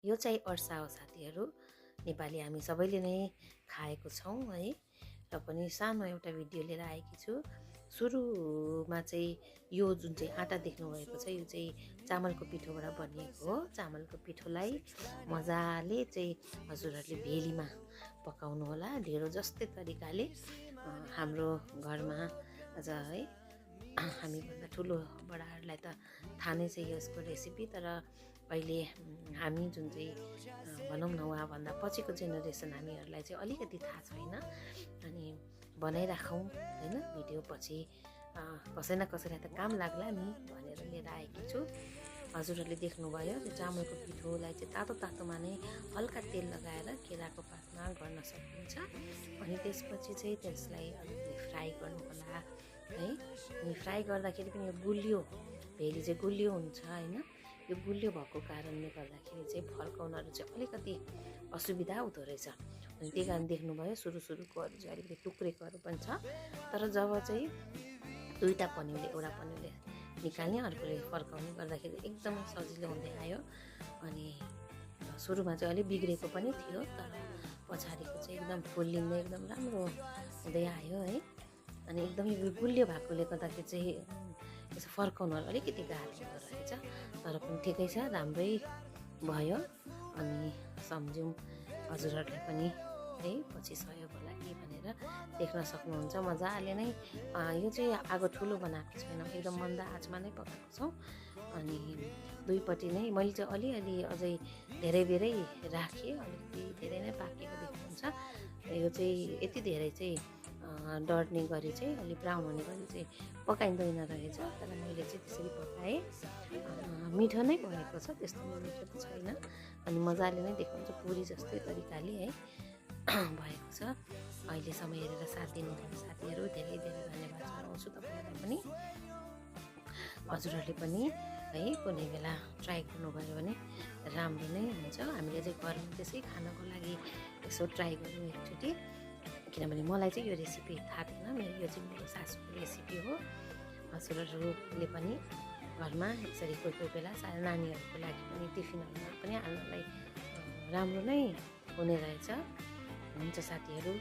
यो चाहिँ अर्सा हो साथीहरू। नेपाली हामी सबैले नै खाएको छौँ है। र पनि सानो एउटा भिडियो लिएर आएकी छु। सुरुमा चाहिँ यो जुन चाहिँ आँटा देख्नुभएको छ, यो चाहिँ चामलको पिठोबाट बनिएको हो। चामलको पिठोलाई मजाले चाहिँ हजुरहरूले भेलीमा पकाउनु होला, ढेँडो जस्तै तरिकाले। हाम्रो घरमा अझ है हामीभन्दा ठुलो बडाहरूलाई त थाहा नै छ यसको रेसिपी, तर अहिले हामी जुन चाहिँ भनौँ न उहाँभन्दा पछिको जेनेरेसन हामीहरूलाई चाहिँ अलिकति थाहा छैन। अनि बनाइराखौँ होइन, भिडियो पछि कसै न कसैलाई त काम लाग्ला नि भनेर लिएर आएकी छु। हजुरहरूले देख्नुभयो त्यो चामलको पिठोलाई चाहिँ तातो तातोमा नै हल्का तेल लगाएर केराको पातमा गर्न सकिन्छ। अनि त्यसपछि चाहिँ त्यसलाई अलिकति फ्राई गर्नु होला है। अनि फ्राई गर्दाखेरि पनि यो गुलियो भेली चाहिँ गुलियो हुन्छ होइन। यो गुलियो भएको कारणले गर्दाखेरि चाहिँ फर्काउनहरू चाहिँ अलिकति असुविधा हुँदो रहेछ। अनि त्यही कारण देख्नुभयो सुरुकोहरू चाहिँ अलिकति टुक्रेकोहरू पनि छ। तर जब चाहिँ दुईवटा पन्युले एउटा पन्युले निकाल्ने अर्कोले फर्काउने गर्दाखेरि एकदमै सजिलो हुँदै आयो। अनि सुरुमा चाहिँ अलिक बिग्रेको पनि थियो, तर पछाडिको चाहिँ एकदम फुल्लिँदै एकदम राम्रो हुँदै आयो है। अनि एकदमै गुलियो भएकोले गर्दाखेरि चाहिँ यसो फर्काउनुहरू अलिकति गाह्रो हुँदो रहेछ, तर पनि ठिकै छ, राम्रै भयो। अनि सम्झौँ हजुरहरूले पनि है पछि सहयोग होला कि भनेर देख्न सक्नुहुन्छ। मजाले नै यो चाहिँ आगो ठुलो बनाएको छैन, एकदम मन्द आँचमा नै पकाएको छौँ। अनि दुईपट्टि नै मैले चाहिँ अलिअलि अझै धेरै राखेँ, अलिकति धेरै नै पाकेको देख्नुहुन्छ। यो चाहिँ यति धेरै चाहिँ डढ्ने गरी चाहिँ अलिक ब्राउन हुने गरी चाहिँ पकाइँदैन रहेछ, तर मैले चाहिँ त्यसरी पकाएँ। मिठो नै भएको छ, त्यस्तो मिठो त छैन। अनि मजाले नै देख्नुहुन्छ पुरी जस्तै तरिकाले है भएको छ। अहिलेसम्म हेरेर साथ दिनुभयो साथीहरू, धेरै धन्यवाद जनाउँछु तपाईँहरूलाई पनि। हजुरहरूले पनि है कुनै बेला ट्राई गर्नुभयो भने राम्रो नै हुन्छ। हामीले चाहिँ घरमा त्यसै खानको लागि यसो ट्राई गऱ्यौँ एकचोटि, किनभने मलाई चाहिँ यो रेसिपी थाहा थिएन। यो चाहिँ मेरो सासूको रेसिपी हो। हजुरहरूले पनि घरमा यसरी कोही बेला नानीहरूको लागि पनि टिफिनहरूमा पनि हाल्नलाई राम्रो नै हुने रहेछ। हुन्छ साथीहरू।